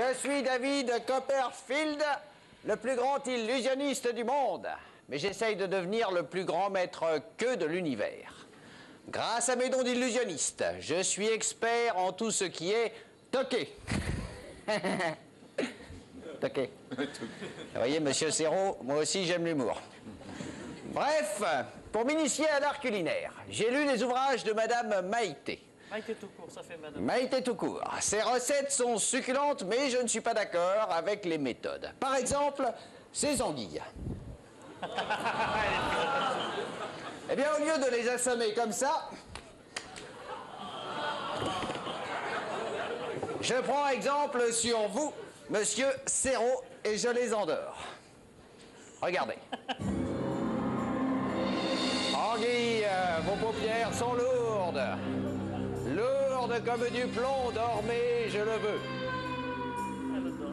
Je suis David Copperfield, le plus grand illusionniste du monde. Mais j'essaye de devenir le plus grand maître queue de l'univers. Grâce à mes dons d'illusionniste, je suis expert en tout ce qui est toqué. Toqué. Vous voyez, monsieur Serrault, moi aussi j'aime l'humour. Bref, pour m'initier à l'art culinaire, j'ai lu les ouvrages de Madame Maïté. Maïté tout court, ça fait madame. Maïté tout court. Ses recettes sont succulentes, mais je ne suis pas d'accord avec les méthodes. Par exemple, ces anguilles. Eh bien, au lieu de les assommer comme ça, je prends exemple sur vous, monsieur Serrault, et je les endors. Regardez. Anguille, vos paupières sont lourdes. Lourdes comme du plomb, dormez, je le veux.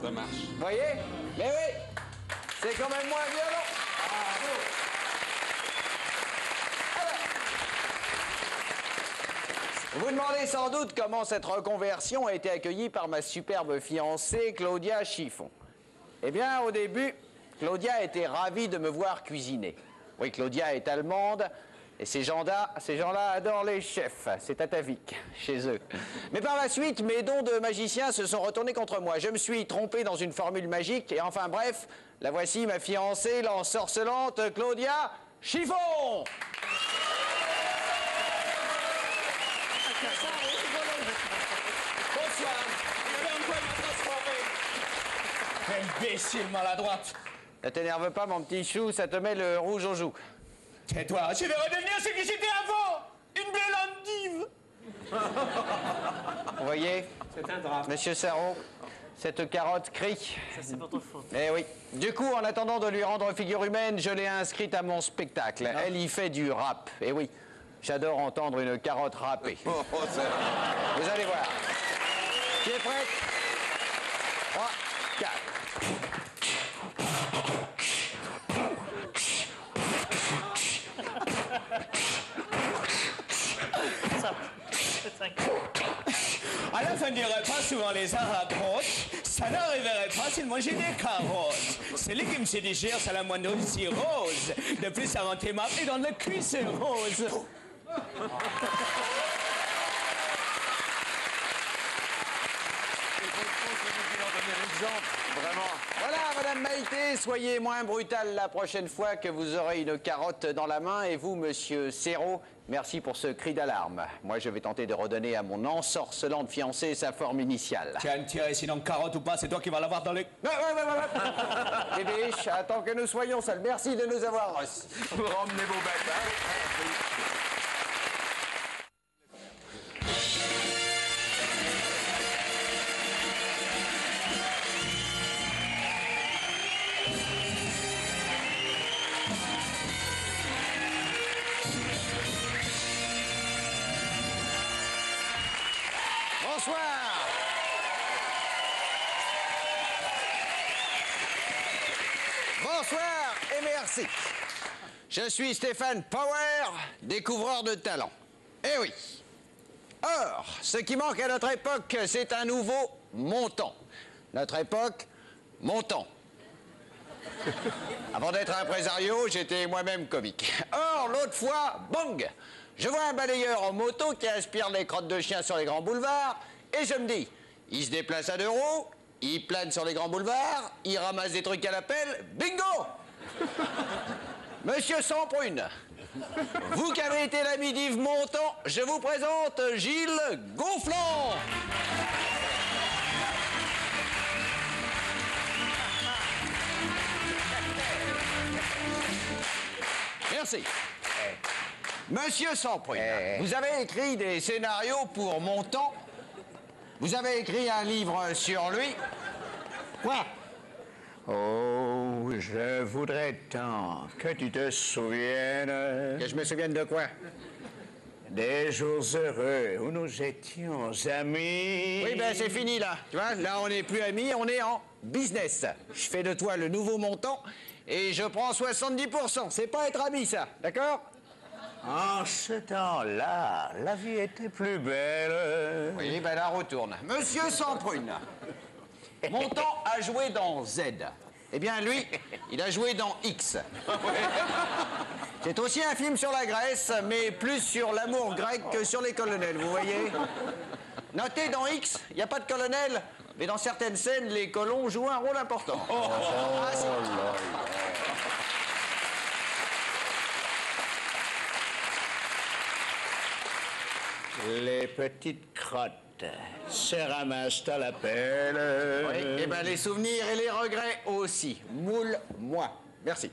Ça marche. Vous voyez? Mais oui, c'est quand même moins violent. Vous demandez sans doute comment cette reconversion a été accueillie par ma superbe fiancée, Claudia Chiffon. Eh bien, au début, Claudia était ravie de me voir cuisiner. Oui, Claudia est allemande, et ces gens-là adorent les chefs. C'est atavique, chez eux. Mais par la suite, mes dons de magicien se sont retournés contre moi. Je me suis trompé dans une formule magique, et enfin bref, la voici, ma fiancée, l'ensorcelante Claudia Chiffon. Imbécile maladroite. Ne t'énerve pas, mon petit chou, ça te met le rouge aux joues. Tais-toi, je vais redevenir ce que j'étais avant. Une belle endive. Vous voyez, C'est un drame. monsieur Serrault, cette carotte crie. Ça, c'est votre faute. Eh oui. Du coup, en attendant de lui rendre figure humaine, je l'ai inscrite à mon spectacle. Elle y fait du rap. Eh oui, j'adore entendre une carotte rapper. Vous allez voir. Qui est prête? 3, 4. À la fin du repas, souvent les arabes ça n'arriverait pas s'ils mangeaient des carottes. Ces légumes se digèrent à la moindre cirrhose. De plus, ça rend tes marques et dans le cuit, c'est rose. Vraiment. Voilà, Madame Maïté, soyez moins brutale la prochaine fois que vous aurez une carotte dans la main. Et vous, Monsieur Serrault, merci pour ce cri d'alarme. Moi, je vais tenter de redonner à mon ensorcelante fiancée sa forme initiale. Tiens, tiens, sinon carotte ou pas, c'est toi qui vas l'avoir dans les... Ouais. Bibiche, attends que nous soyons seuls. Merci de nous avoir reçus. Vous ramenez vos bêtes, hein? Bonsoir. Bonsoir et merci. Je suis Stéphane Power, découvreur de talent. Eh oui. Or, ce qui manque à notre époque, c'est un nouveau montant. Notre époque, montant. Avant d'être impresario, j'étais moi-même comique. Or, l'autre fois, bang! Je vois un balayeur en moto qui aspire les crottes de chiens sur les grands boulevards, et je me dis, il se déplace à 2 roues, il plane sur les grands boulevards, il ramasse des trucs à la pelle, bingo! Monsieur Samprune, vous qui avez été l'ami d'Yves Montand, je vous présente Gilles Gonflant. Merci. Monsieur Samprune, vous avez écrit des scénarios pour Montand. Vous avez écrit un livre sur lui. Quoi? Oh, je voudrais tant que tu te souviennes Que je me souvienne de quoi? des jours heureux où nous étions amis. Oui, ben c'est fini là. Tu vois, là on n'est plus amis, on est en business. Je fais de toi le nouveau Montand et je prends 70%. C'est pas être ami ça, d'accord? En ce temps-là, la vie était plus belle. Oui, ben là retourne. Monsieur Samprune, Montand a joué dans Z. Eh bien, lui, il a joué dans X. C'est aussi un film sur la Grèce, mais plus sur l'amour grec que sur les colonels, vous voyez. Notez, dans X, il n'y a pas de colonel, mais dans certaines scènes, les colons jouent un rôle important. Ah, si. Les petites crottes se ramassent à la pelle. Oui, et bien les souvenirs et les regrets aussi. Moule-moi. Merci.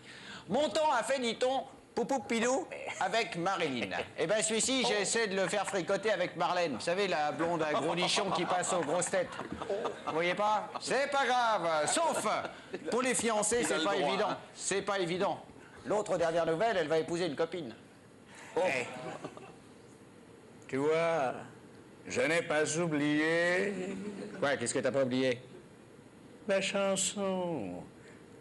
Montand a fait, dit-on, Poupoupidou avec Marilyn. Eh bien celui-ci, j'essaie de le faire fricoter avec Marlène. Vous savez, la blonde à gros nichons qui passe aux grosses têtes. Vous voyez pas? C'est pas grave. Sauf, pour les fiancés, c'est pas évident. C'est pas évident. L'autre dernière nouvelle, elle va épouser une copine. Hey. Tu vois, je n'ai pas oublié Ouais, qu'est-ce que t'as pas oublié? ma chanson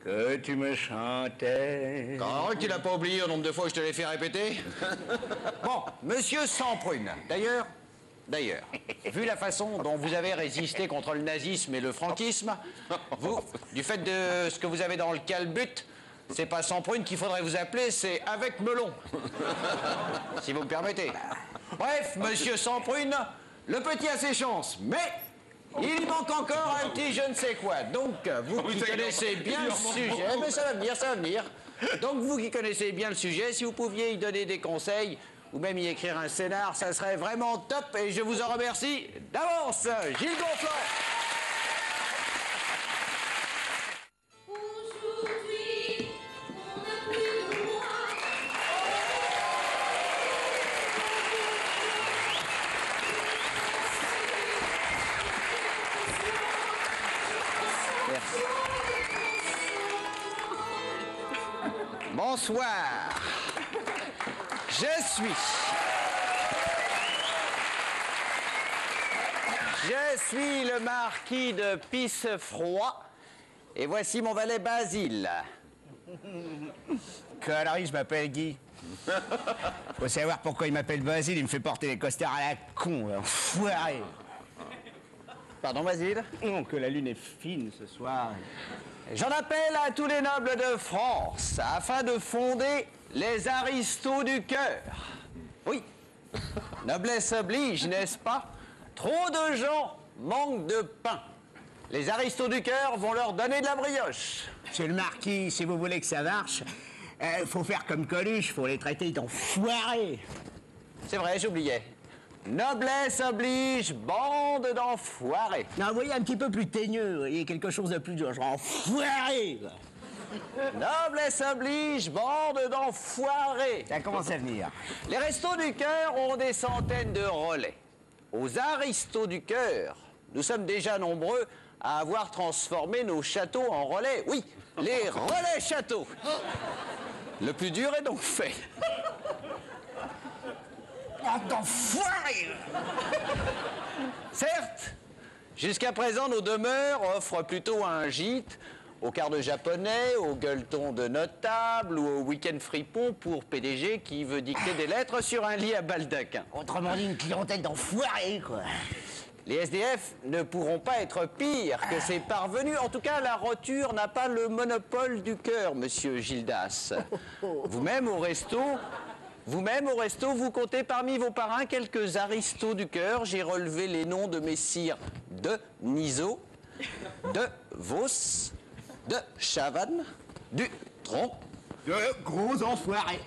que tu me chantais. Oh, tu l'as pas oublié au nombre de fois que je te l'ai fait répéter. Bon, monsieur Samprune. D'ailleurs, vu la façon dont vous avez résisté contre le nazisme et le franquisme, vous, du fait de ce que vous avez dans le calbut, c'est pas Samprune qu'il faudrait vous appeler, c'est avec melon. Si vous me permettez. Bref, monsieur Samprune, le petit a ses chances, mais il y manque encore un petit je ne sais quoi. Donc, vous qui connaissez bien le sujet, mais ça va venir, ça va venir. Donc, vous qui connaissez bien le sujet, si vous pouviez y donner des conseils, ou même y écrire un scénar, ça serait vraiment top, et je vous en remercie d'avance. Gilles Gonflant. Aujourd'hui, on n'a plus de moi. Bonsoir. Je suis le marquis de Pissefroid, et voici mon valet Basile. Connerie, je m'appelle Guy. Faut savoir pourquoi il m'appelle Basile, il me fait porter les costards à la con, enfoiré. Pardon, Basile? Non, que la lune est fine ce soir. J'en appelle à tous les nobles de France afin de fonder les aristos du cœur. Oui, noblesse oblige, n'est-ce pas? Trop de gens manquent de pain. Les aristos du cœur vont leur donner de la brioche. Monsieur le marquis, si vous voulez que ça marche, faut faire comme Coluche, faut les traiter d'enfoirés. C'est vrai, j'oubliais. Noblesse oblige, bande d'enfoirés. Non, vous voyez, un petit peu plus teigneux, il y a quelque chose de plus genre enfoiré. Noblesse oblige, bande d'enfoirés. Ça commence à venir. Les restos du cœur ont des centaines de relais. Aux aristos du cœur, nous sommes déjà nombreux à avoir transformé nos châteaux en relais. Oui, les relais châteaux. Le plus dur est donc fait. D'enfoiré. Certes, jusqu'à présent, nos demeures offrent plutôt un gîte au quart de japonais, au gueuleton de notable ou au week-end fripon pour PDG qui veut dicter des lettres sur un lit à baldaquin. Autrement dit, une clientèle d'enfoirés, quoi. Les SDF ne pourront pas être pires que ces parvenus. En tout cas, la roture n'a pas le monopole du cœur, monsieur Gildas. Vous-même au resto, vous comptez parmi vos parrains quelques aristos du cœur. J'ai relevé les noms de messires de Niso, de Vos, de Chavannes, du Tronc. De gros enfoirés.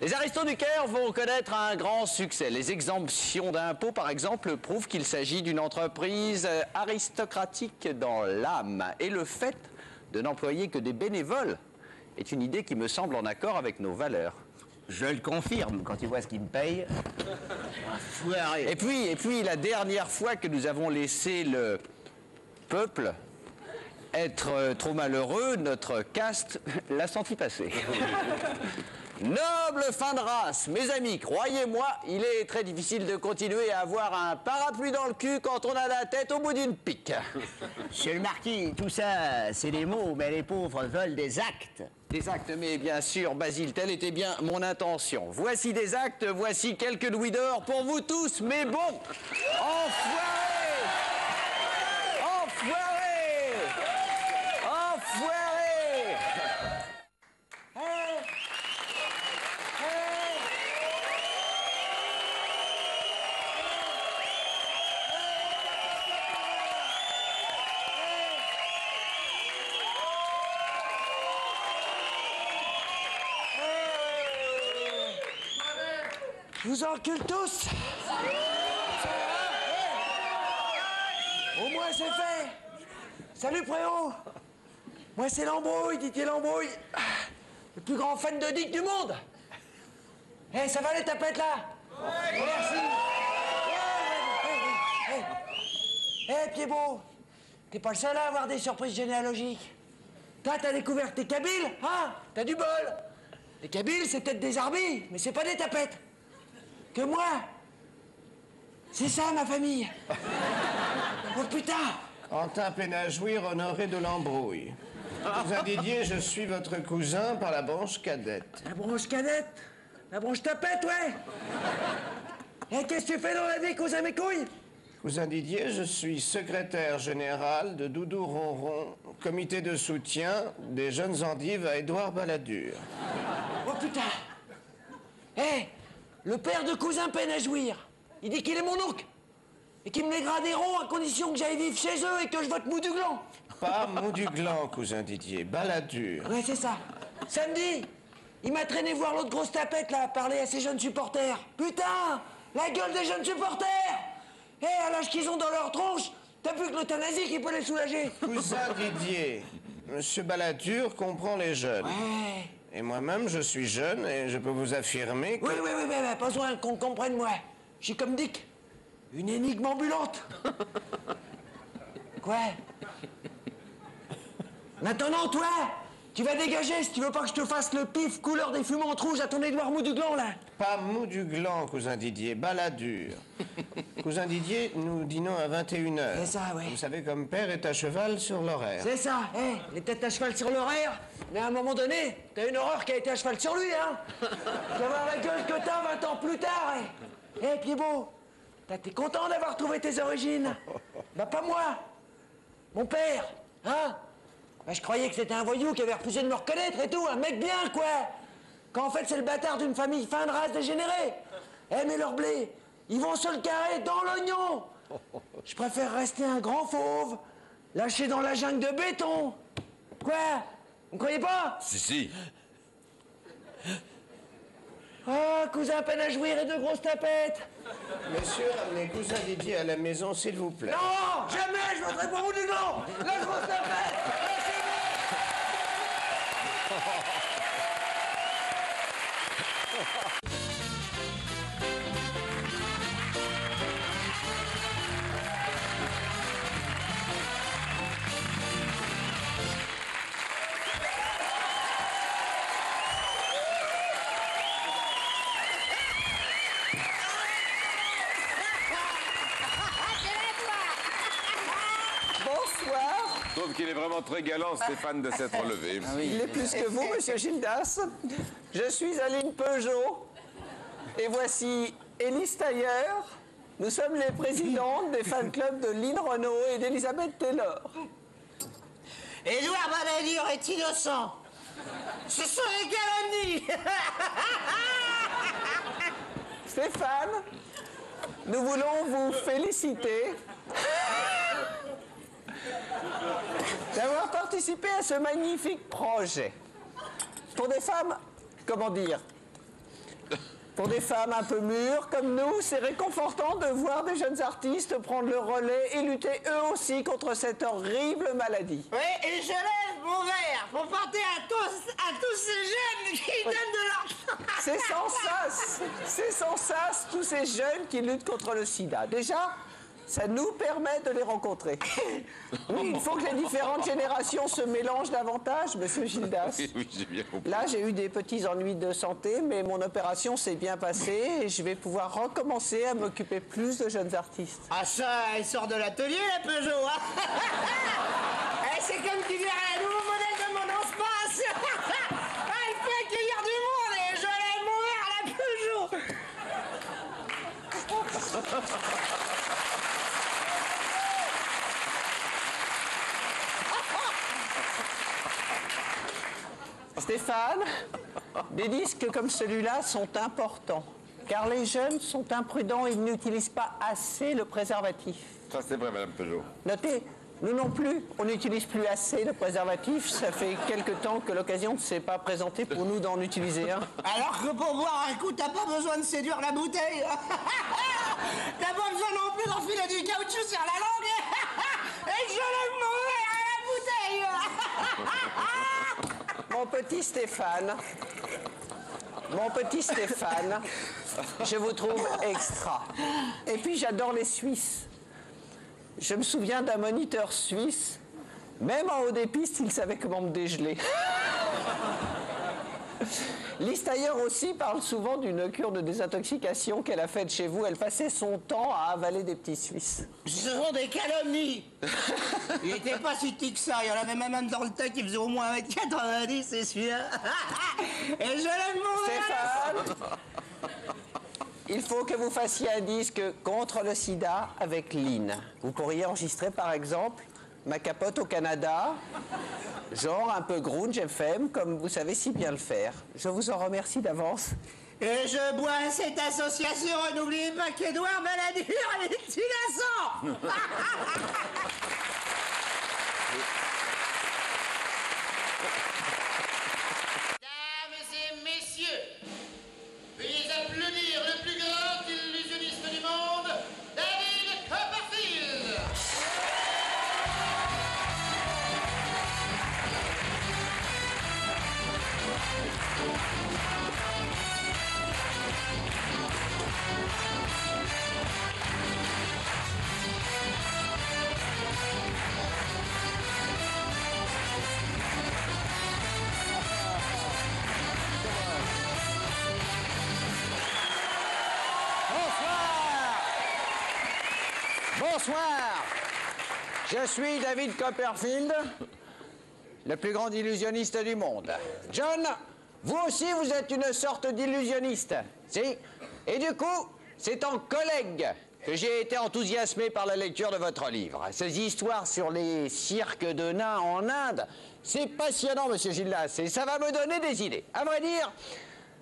Les aristos du cœur vont connaître un grand succès. Les exemptions d'impôts, par exemple, prouvent qu'il s'agit d'une entreprise aristocratique dans l'âme. Et le fait de n'employer que des bénévoles est une idée qui me semble en accord avec nos valeurs. Je le confirme, quand tu vois ce qu'il me paye. Enfoiré. Et puis, la dernière fois que nous avons laissé le peuple être trop malheureux, notre caste l'a senti passer. Noble fin de race, mes amis, croyez-moi, il est très difficile de continuer à avoir un parapluie dans le cul quand on a la tête au bout d'une pique. Monsieur le marquis, tout ça, c'est des mots, mais les pauvres veulent des actes. Des actes, mais bien sûr, Basile, telle était bien mon intention. Voici des actes, voici quelques louis d'or pour vous tous, mais bon, enfoirés! Enfoirés! Je vous encule tous. Au moins c'est fait. Salut Préau. Moi c'est l'embrouille, Didier l'embrouille. Le plus grand fan de Dick du monde. Eh, ça va les tapettes là? Merci. Eh, Pied-Beau, t'es pas le seul à avoir des surprises généalogiques. Toi, t'as découvert que t'es kabyle, hein? T'as du bol. Les kabyles, c'est peut-être des arbis, mais c'est pas des tapettes. Que moi, c'est ça ma famille. Oh putain! Antin Pénajouir, honoré de l'embrouille. Cousin Didier, je suis votre cousin par la branche cadette. La branche cadette? La branche tapette, ouais! Et qu'est-ce que tu fais dans la vie, cousin mes couilles? Cousin Didier, je suis secrétaire général de Doudou Ronron, comité de soutien des jeunes endives à Édouard Balladur. Oh putain! Eh, le père de cousin peine à jouir. Il dit qu'il est mon oncle. Et qu'il me les graderont à condition que j'aille vivre chez eux et que je vote mou du gland. Pas mou du gland, cousin Didier, Balladur. Ouais, c'est ça. Samedi, il m'a traîné voir l'autre grosse tapette, là, parler à ses jeunes supporters. Putain! La gueule des jeunes supporters! Eh, à l'âge qu'ils ont dans leur tronche, t'as plus que l'euthanasie qui peut les soulager. Cousin Didier, monsieur Balladur comprend les jeunes. Ouais. Et moi-même, je suis jeune et je peux vous affirmer que... Oui, pas besoin qu'on comprenne, moi. Je suis comme Dick. Une énigme ambulante. Quoi? Maintenant, toi, tu vas dégager si tu veux pas que je te fasse le pif couleur des fumantes rouges à ton Édouard mou du gland, là. Pas mou du gland, cousin Didier, Balladur. Cousin Didier, nous dînons à 21h. C'est ça, ouais. Vous savez, comme père est à cheval sur l'horaire. C'est ça, les têtes à cheval sur l'horaire. Mais à un moment donné, t'as une horreur qui a été à cheval sur lui, hein. Tu vas voir la gueule que t'as 20 ans plus tard, Pied-Beau, t'es content d'avoir trouvé tes origines? Bah, pas moi. Mon père, hein. Bah, je croyais que c'était un voyou qui avait refusé de me reconnaître et tout, un mec bien, quoi. Quand en fait, c'est le bâtard d'une famille fin de race dégénérée. Mais leur blé, ils vont se le carrer dans l'oignon. Je préfère rester un grand fauve, lâché dans la jungle de béton. Quoi? Vous me croyez pas? Si. Ah, cousin peine à jouir et deux grosses tapettes. Messieurs, ramenez cousin Didier à la maison, s'il vous plaît. Non, jamais, je voterai pour vous du gland. La grosse tapette. Bonsoir. Je trouve qu'il est vraiment très galant, Stéphane, de s'être relevé. Il est plus que vous, monsieur Gildas. Je suis Aline Peugeot. Et voici Élise Tailleur. Nous sommes les présidentes des fan clubs de Lynn Renault et d'Elisabeth Taylor. Édouard Balladur est innocent. Ce sont les calomnies. Stéphane, nous voulons vous féliciter d'avoir participé à ce magnifique projet. Pour des femmes, comment dire, pour des femmes un peu mûres comme nous, c'est réconfortant de voir des jeunes artistes prendre le relais et lutter eux aussi contre cette horrible maladie. Oui, et je lève mon verre pour porter à tous ces jeunes qui donnent de l'argent. C'est sans sas tous ces jeunes qui luttent contre le sida. Déjà, ça nous permet de les rencontrer. Oui, il faut que les différentes générations se mélangent davantage, monsieur Gildas. Oui, j'ai bien compris. Là, j'ai eu des petits ennuis de santé, mais mon opération s'est bien passée et je vais pouvoir recommencer à m'occuper plus de jeunes artistes. Ah ça, elle sort de l'atelier, la Peugeot, hein. C'est comme qui dirait un nouveau modèle de mon espace. Elle peut accueillir du monde et je lève mon verre à la Peugeot. Stéphane, des disques comme celui-là sont importants, car les jeunes sont imprudents et ils n'utilisent pas assez le préservatif. Ça, c'est vrai, Madame Peugeot. Notez Nous non plus, on n'utilise plus assez de préservatifs. Ça fait quelque temps que l'occasion ne s'est pas présentée pour nous d'en utiliser un. Alors que pour boire un coup, t'as pas besoin de séduire la bouteille. T'as pas besoin non plus d'enfiler du caoutchouc sur la langue. Et je le mourir à la bouteille. Mon petit Stéphane, je vous trouve extra. Et puis j'adore les Suisses. Je me souviens d'un moniteur suisse, même en haut des pistes, il savait comment me dégeler. Lise Tailleur aussi parle souvent d'une cure de désintoxication qu'elle a faite chez vous. Elle passait son temps à avaler des petits Suisses. Ce sont des calomnies. Il était pas si petit que ça. Il y en avait même un dans le tas qui faisait au moins 1m90, c'est celui-là. Et je l'aime mourir. Stéphane, il faut que vous fassiez un disque contre le sida avec Lynn. Vous pourriez enregistrer par exemple Ma capote au Canada, genre un peu grunge FM, comme vous savez si bien le faire. Je vous en remercie d'avance. Et je bois à cette association. N'oubliez pas qu'Édouard Balladur est innocent. Dames et messieurs, veuillez applaudir le plus grand illusionniste du monde, David Copperfield. Bonsoir. Je suis David Copperfield, le plus grand illusionniste du monde. John, vous aussi vous êtes une sorte d'illusionniste, si? Et du coup, c'est en collègue que j'ai été enthousiasmé par la lecture de votre livre. Ces histoires sur les cirques de nains en Inde, c'est passionnant, monsieur Gildas, et ça va me donner des idées. À vrai dire,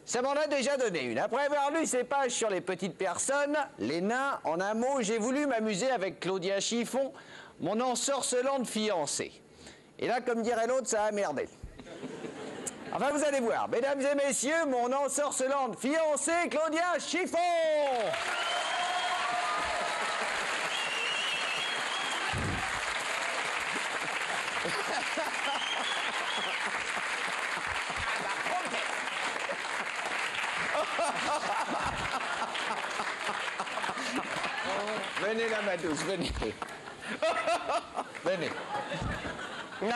ça m'en a déjà donné une. Après avoir lu ces pages sur les petites personnes, les nains, en un mot, j'ai voulu m'amuser avec Claudia Chiffon, mon ensorcelante fiancée. Et là, comme dirait l'autre, ça a merdé. Enfin, vous allez voir. Mesdames et messieurs, mon ensorcelante fiancée, Claudia Chiffon! Venez là, ma douce, venez. Venez. Non,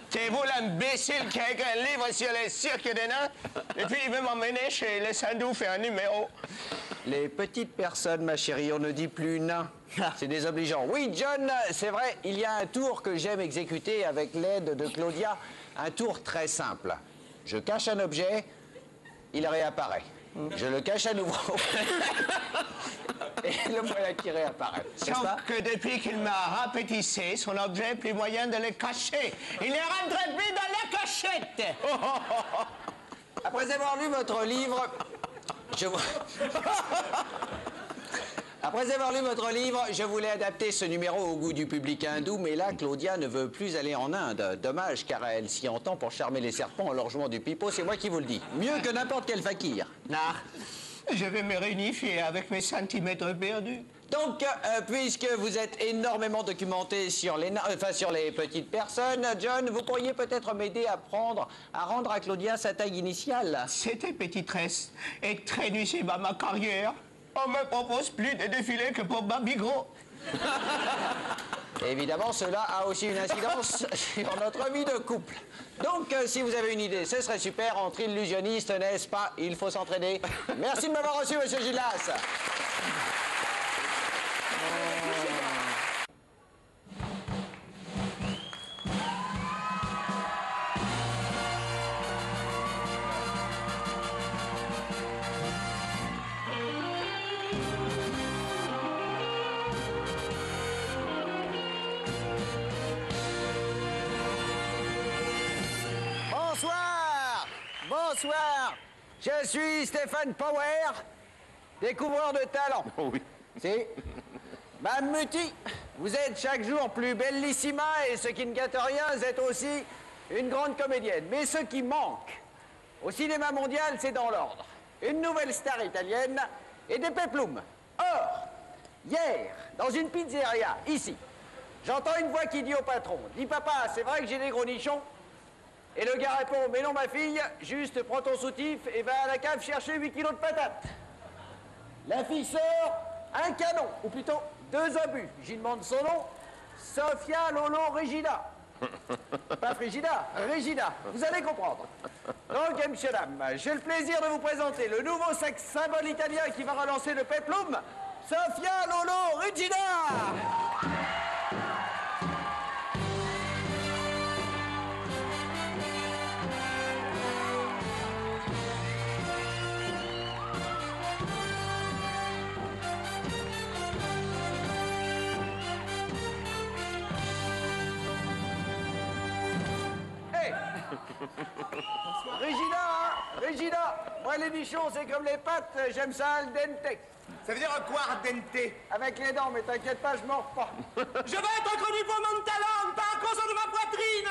c'est vous l'imbécile qui a écrit un livre sur les cirques des nains et puis il veut m'emmener chez les Sindous faire un numéro. Les petites personnes, ma chérie, on ne dit plus nain. C'est désobligeant. Oui, John, c'est vrai, il y a un tour que j'aime exécuter avec l'aide de Claudia. Un tour très simple. Je cache un objet, il réapparaît. Je le cache à nouveau. Et le voilà qui réapparaît. Sauf que depuis qu'il m'a rapétissé, son objet, plus moyen de le cacher. Il ne rentre plus dans la cachette. Après avoir lu votre livre, Après avoir lu votre livre, je voulais adapter ce numéro au goût du public hindou, mais là, Claudia ne veut plus aller en Inde. Dommage, car elle s'y entend pour charmer les serpents en leur jouant du pipeau, c'est moi qui vous le dis. Mieux que n'importe quel fakir. Non, je vais me réunifier avec mes centimètres perdus. Donc, puisque vous êtes énormément documenté sur les, sur les petites personnes, John, vous pourriez peut-être m'aider à rendre à Claudia sa taille initiale. C'était pétitresse et très nuisible à ma carrière. On me propose plus de défilés que pour Barbie Gros. Évidemment, cela a aussi une incidence sur notre vie de couple. Donc, si vous avez une idée, ce serait super entre illusionnistes, n'est-ce pas? Il faut s'entraider. Merci de m'avoir reçu, monsieur Gildas. Bonsoir. Bonsoir. Je suis Stéphane Power, découvreur de talent. Oh oui. Si. Mme Muti, vous êtes chaque jour plus bellissima et ce qui ne gâte rien, vous êtes aussi une grande comédienne. Mais ce qui manque au cinéma mondial, c'est dans l'ordre. Une nouvelle star italienne et des péplums. Or, hier, dans une pizzeria, ici, j'entends une voix qui dit au patron, « Dis papa, c'est vrai que j'ai des gros nichons ?» Et le gars répond, « Mais non ma fille, juste prends ton soutif et va à la cave chercher 8 kilos de patates. » La fille sort un canon, ou plutôt 2 obus. J'y demande son nom, Sofia Lolo Regina. Pas Frigida, Regina. Vous allez comprendre. Donc, messieurs, dames, j'ai le plaisir de vous présenter le nouveau sexe symbole italien qui va relancer le peplum, Sofia Lolo Regina. Regina, hein? Regina, moi les nichons c'est comme les pâtes, j'aime ça al dente. Ça veut dire quoi, al dente? Avec les dents, mais t'inquiète pas, je mords pas. Je vais être connu pour mon talent, pas à cause de ma poitrine.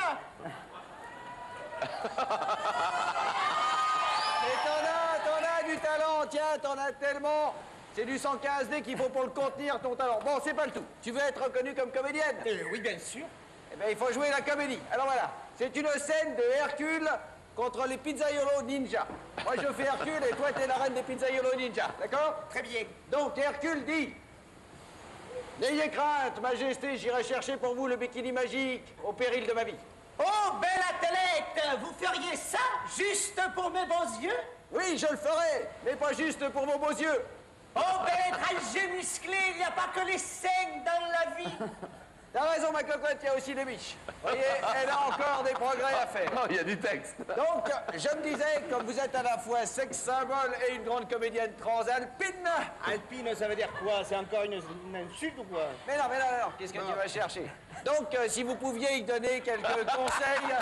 Mais t'en as du talent, tiens, t'en as tellement. C'est du 115D qu'il faut pour le contenir, ton talent. Bon, c'est pas le tout. Tu veux être reconnue comme comédienne? Oui, bien sûr. Eh bien, il faut jouer la comédie. Alors voilà, c'est une scène de Hercule contre les pizzaiolos ninja. Moi, je fais Hercule et toi, t'es la reine des pizzaiolos ninja, d'accord? Très bien. Donc, Hercule dit... N'ayez crainte, Majesté, j'irai chercher pour vous le bikini magique, au péril de ma vie. Oh, belle athlète, vous feriez ça juste pour mes beaux yeux? Oui, je le ferai, mais pas juste pour vos beaux yeux. Oh, belle Alger musclé, il n'y a pas que les seins dans la vie. T'as raison, ma cocotte, il y a aussi des biches. Vous voyez, elle a encore des progrès à faire. Oh, il y a du texte. Donc, je me disais, comme vous êtes à la fois sexe symbole et une grande comédienne transalpine... Alpine, ça veut dire quoi? C'est encore une insulte ou quoi? Mais non, qu'est-ce que tu vas chercher? Donc, si vous pouviez y donner quelques conseils,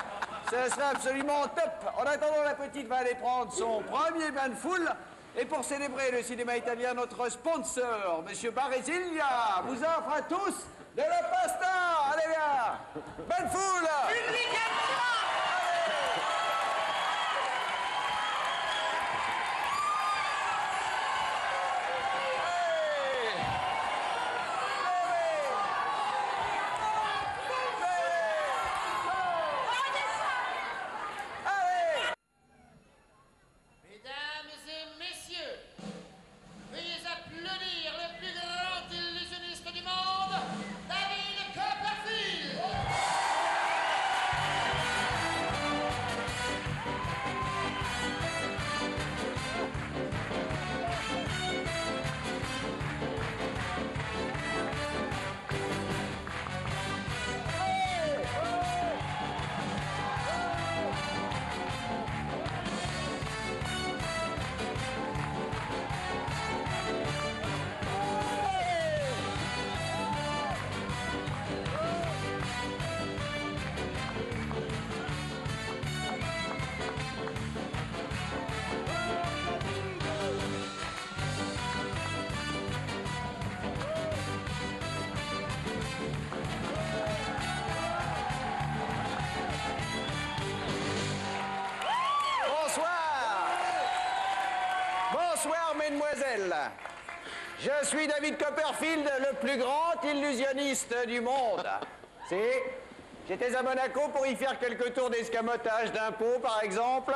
ce serait absolument top. En attendant, la petite va aller prendre son premier bain de foule. Et pour célébrer le cinéma italien, notre sponsor, M. Baresilia, vous offre à tous de la pasta. Allez, viens. Bain de foule. Bonsoir, mesdemoiselles. Je suis David Copperfield, le plus grand illusionniste du monde. J'étais à Monaco pour y faire quelques tours d'escamotage d'impôts, par exemple,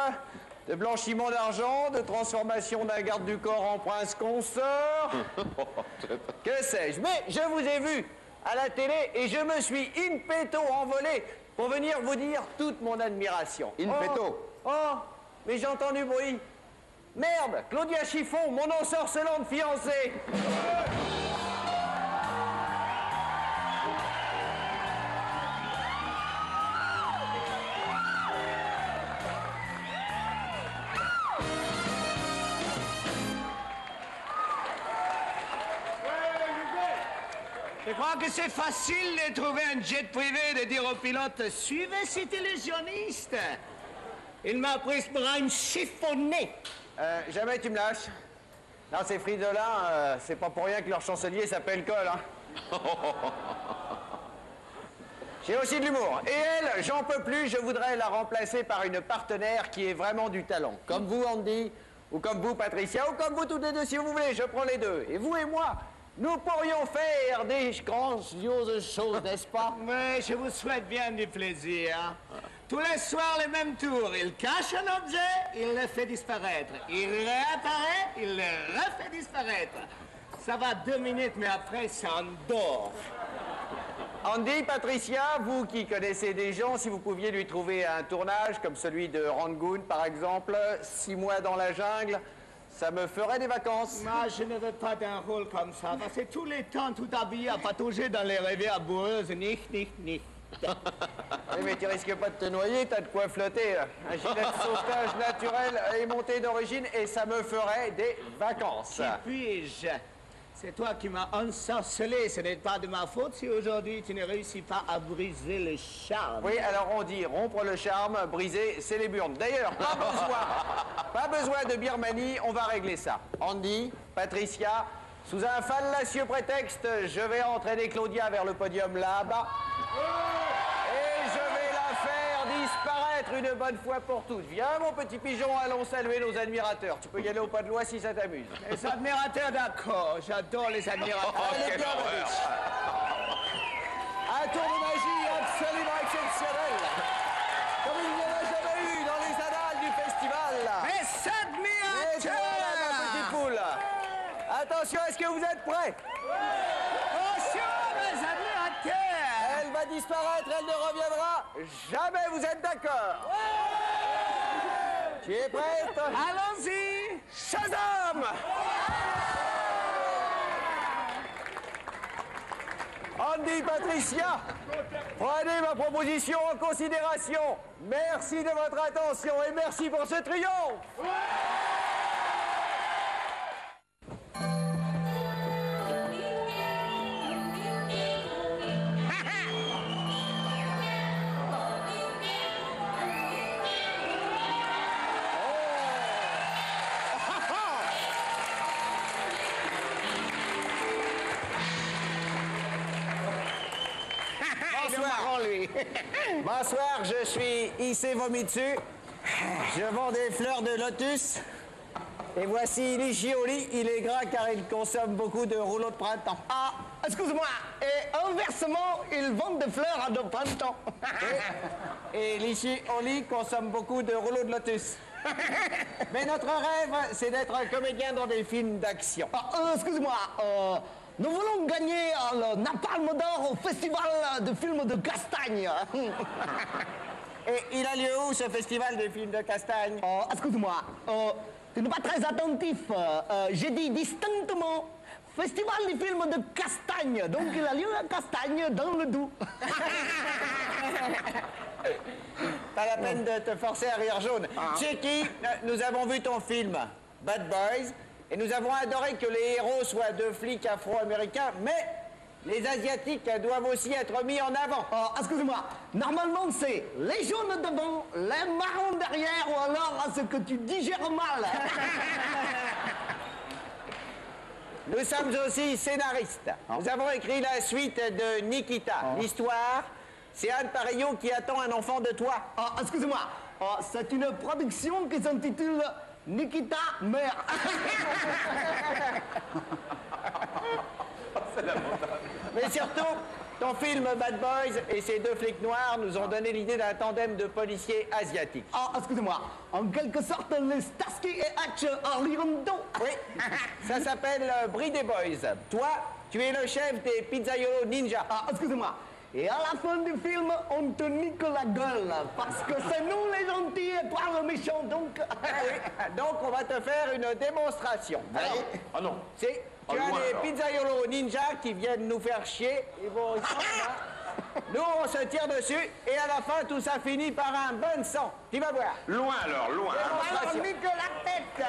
de blanchiment d'argent, de transformation d'un garde du corps en prince consort. Que sais-je? Mais je vous ai vu à la télé et je me suis in petto envolé pour venir vous dire toute mon admiration. In petto? Oh, mais j'ai entendu bruit. Merde, Claudia Chiffon, mon ensorcelante fiancée. Je crois que c'est facile de trouver un jet privé et de dire au pilote « Suivez cet illusionniste !» Il m'a pris pour un chiffonné. Jamais tu me lâches. Non, ces Fridolins, c'est pas pour rien que leur chancelier s'appelle Cole, hein. J'ai aussi de l'humour. Et elle, j'en peux plus, je voudrais la remplacer par une partenaire qui est vraiment du talent. Comme vous, Andy, ou comme vous, Patricia, ou comme vous toutes les deux, si vous voulez, je prends les deux. Et vous et moi, nous pourrions faire des grandioses choses, n'est-ce pas? Mais je vous souhaite bien du plaisir. Tous les soirs, le même tour. Il cache un objet, il le fait disparaître. Il réapparaît, il le refait disparaître. Ça va 2 minutes, mais après, ça endort. Andy, Patricia, vous qui connaissez des gens, si vous pouviez lui trouver un tournage comme celui de Rangoon, par exemple, 6 mois dans la jungle, ça me ferait des vacances. Moi, je ne veux pas d'un rôle comme ça. Passer tous les temps tout habillé à patauger dans les rivières boueuses. Nicht. Oui, mais tu risques pas de te noyer, t'as de quoi flotter. Là. Un gilet de sauvetage naturel et monté d'origine, et ça me ferait des vacances. Qui puis-je? C'est toi qui m'as ensorcelé. Ce n'est pas de ma faute si aujourd'hui tu ne réussis pas à briser le charme. Oui, alors on dit rompre le charme, briser, c'est les burnes. D'ailleurs, pas besoin de Birmanie, on va régler ça. Andy, Patricia, sous un fallacieux prétexte, je vais entraîner Claudia vers le podium là-bas. Et je vais la faire disparaître une bonne fois pour toutes. Viens, mon petit pigeon, allons saluer nos admirateurs. Tu peux y aller au pas de loi si ça t'amuse. Les admirateurs, d'accord. J'adore les admirateurs. Allez, bien, un tour de magie absolument exceptionnel. Comme il n'y en a jamais eu dans les annales du festival. Les Et voilà, admirateurs! ma petite poule. Attention, est-ce que vous êtes prêts? Attention, les admirateurs! Elle va disparaître, elle ne reviendra jamais, vous êtes d'accord? Tu es prête? Allons-y! Shazam! Andy, Patricia, prenez ma proposition en considération. Merci de votre attention et merci pour ce triomphe. Bonsoir, je suis hissé vomi dessus. Je vends des fleurs de lotus. Et voici Lichioli, il est gras car il consomme beaucoup de rouleaux de printemps. Ah, excuse-moi. Et inversement, ils vendent des fleurs à de printemps. Et Lichioli consomme beaucoup de rouleaux de lotus. Mais notre rêve, c'est d'être un comédien dans des films d'action. Excuse-moi. Nous voulons gagner le Napalm d'or au festival de films de castagne. Et il a lieu où, ce festival de films de castagne? Excuse-moi. Tu n'es pas très attentif. J'ai dit distinctement festival des films de castagne. Donc il a lieu à Castagne dans le Doubs. Pas la peine de te forcer à rire jaune. Checky, nous avons vu ton film Bad Boys et nous avons adoré que les héros soient 2 flics afro-américains, mais les Asiatiques doivent aussi être mis en avant. Excuse-moi. Normalement, c'est les jaunes devant, les marrons derrière, ou alors ce que tu digères mal. Nous sommes aussi scénaristes. Nous avons écrit la suite de Nikita. L'histoire, c'est Anne Parillon qui attend un enfant de toi. Excuse-moi. C'est une production qui s'intitule Nikita Mère. Mais surtout, ton film Bad Boys et ces 2 flics noirs nous ont donné l'idée d'un tandem de policiers asiatiques. Excusez-moi. En quelque sorte, les Starsky et Hutch Orlando. Oui, ça s'appelle Bride Boys. Toi, tu es le chef des Pizzaiolo Ninja. Excusez-moi. Et à la fin du film, on te nique la gueule. Parce que c'est nous les gentils et toi le méchant, donc... Donc, on va te faire une démonstration. Alors, Ah non. c'est... Tu as loin, des alors. Pizzaiolo Ninja qui viennent nous faire chier. Ils vont... Nous, on se tire dessus et à la fin, tout ça finit par un bon sang. Tu vas voir. Loin alors, loin. Démonstration. On nique la tête.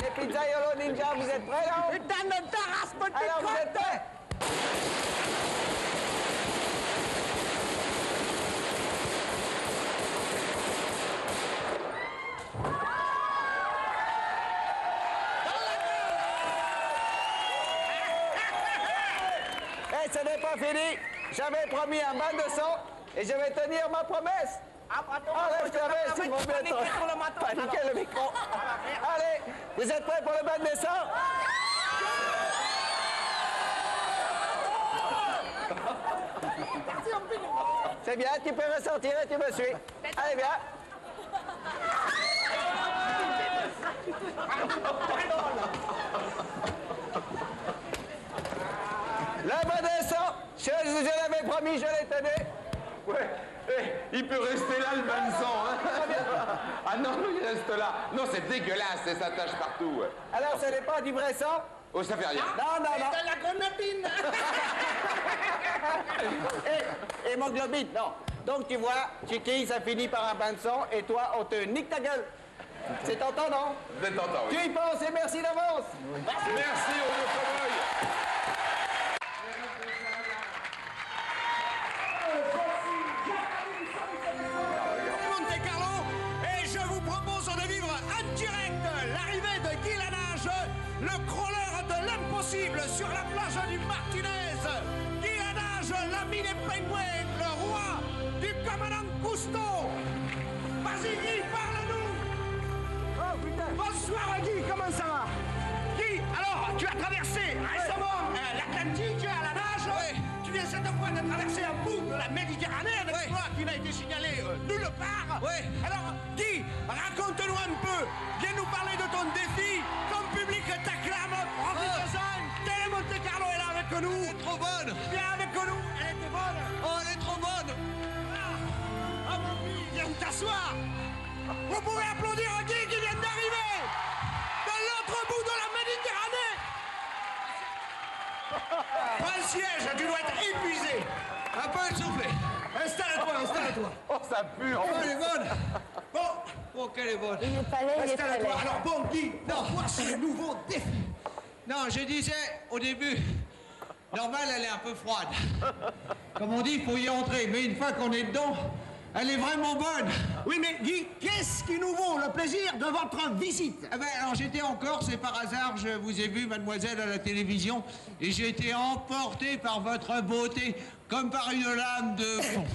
Les Pizzaiolo Ninja, vous êtes prêts là? Putain de tarasse, petite Alors, vous êtes crotte. prêts? pas fini. J'avais promis un bain de sang et je vais tenir ma promesse. Allez, je te laisse, s'il vous plaît. Paniquez le micro. Allez, vous êtes prêts pour le bain de sang? C'est bien, tu peux ressortir et tu me suis. Allez, bien. La bonne sang, je l'avais promis, je l'ai tenu. Ouais, il peut rester là, le bain de sang. Hein. Ah non, il reste là. Non, c'est dégueulasse, ça s'attache partout. Alors, ce n'est pas du vrai sang? Oh, ça fait rien. Non, non, non. De la grenadine. Hémoglobine, non. Donc, tu vois, Chiqui, ça finit par un bain de sang et toi, on te nique ta gueule. C'est tentant, non? C'est tentant, oui. Tu y penses et merci d'avance. Merci, au cowboy. Monte Carlo, et je vous propose de vivre en direct l'arrivée de Guy Lanage, le crawler de l'impossible sur la plage du Martinez. Guy Lanage, l'ami des pingouins, le roi du commandant Cousteau. Vas-y Guy, parle-nous. Oh, putain. Bonsoir Guy, comment ça va? Guy, alors, tu as traversé récemment l'Atlantique à la nage. Tu viens cette fois de traverser un bout de la Méditerranée, un exploit qui n'a été signalé nulle part. Alors, Guy, raconte-nous un peu. Viens nous parler de ton défi. Ton public t'acclame. Profite-en. Télé Monte Carlo est là avec nous. Elle est trop bonne. Viens avec nous. Elle était bonne. Oh, elle est trop bonne. Ah, mon Guy, viens t'asseoir. Vous pouvez applaudir Guy qui vient d'arriver de l'autre bout de la Méditerranée. Prends le siège, tu dois être épuisé. Un peu essoufflé. Installe-toi, installe-toi. Oh, ça pue. Oh, elle est bonne. Bon, qu'elle est bonne. Il est pas laid, il est pas laid. Installe-toi. Alors bon, Guy, voici le nouveau défi. Non, je disais au début, normal, elle est un peu froide. Comme on dit, il faut y entrer. Mais une fois qu'on est dedans, elle est vraiment bonne. Oui, mais Guy, qu'est-ce qui nous vaut le plaisir de votre visite? Ah ben, alors j'étais en Corse et par hasard, je vous ai vu, mademoiselle, à la télévision, et j'ai été emporté par votre beauté, comme par une lame de fond.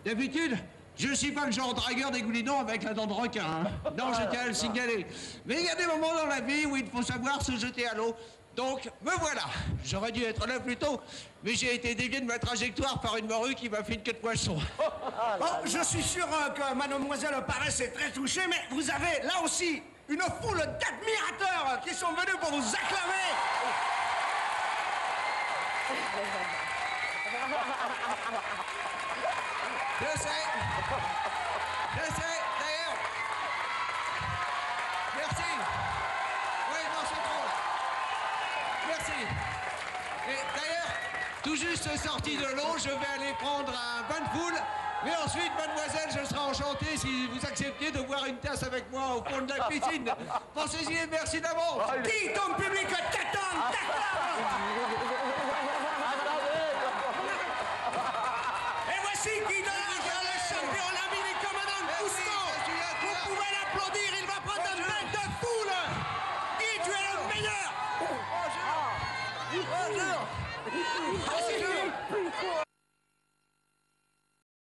D'habitude, je ne suis pas le genre dragueur des goulidons avec la dent de requin. Hein. Non, je tiens à le signaler. Mais il y a des moments dans la vie où il faut savoir se jeter à l'eau. Donc, me voilà. J'aurais dû être là plus tôt, mais j'ai été dévié de ma trajectoire par une morue qui m'a fait une queue de poisson. Oh, je suis sûr que mademoiselle paraissait très touchée, mais vous avez là aussi une foule d'admirateurs qui sont venus pour vous acclamer. Je sais, d'ailleurs. Merci. Oui, non, c'est trop. Merci. Et d'ailleurs, tout juste sorti de l'eau, je vais aller prendre un bain de foule. Mais ensuite, mademoiselle, je serai enchanté si vous acceptez de boire une tasse avec moi au fond de la piscine. Pensez-y et merci d'avance. Dis, ton public t'attend, Et voici Guy Lanage, le champion, l'ami du commandant Cousteau. Vous pouvez l'applaudir, il va prendre un bain de foule. Guy, tu es le meilleur. Bonjour.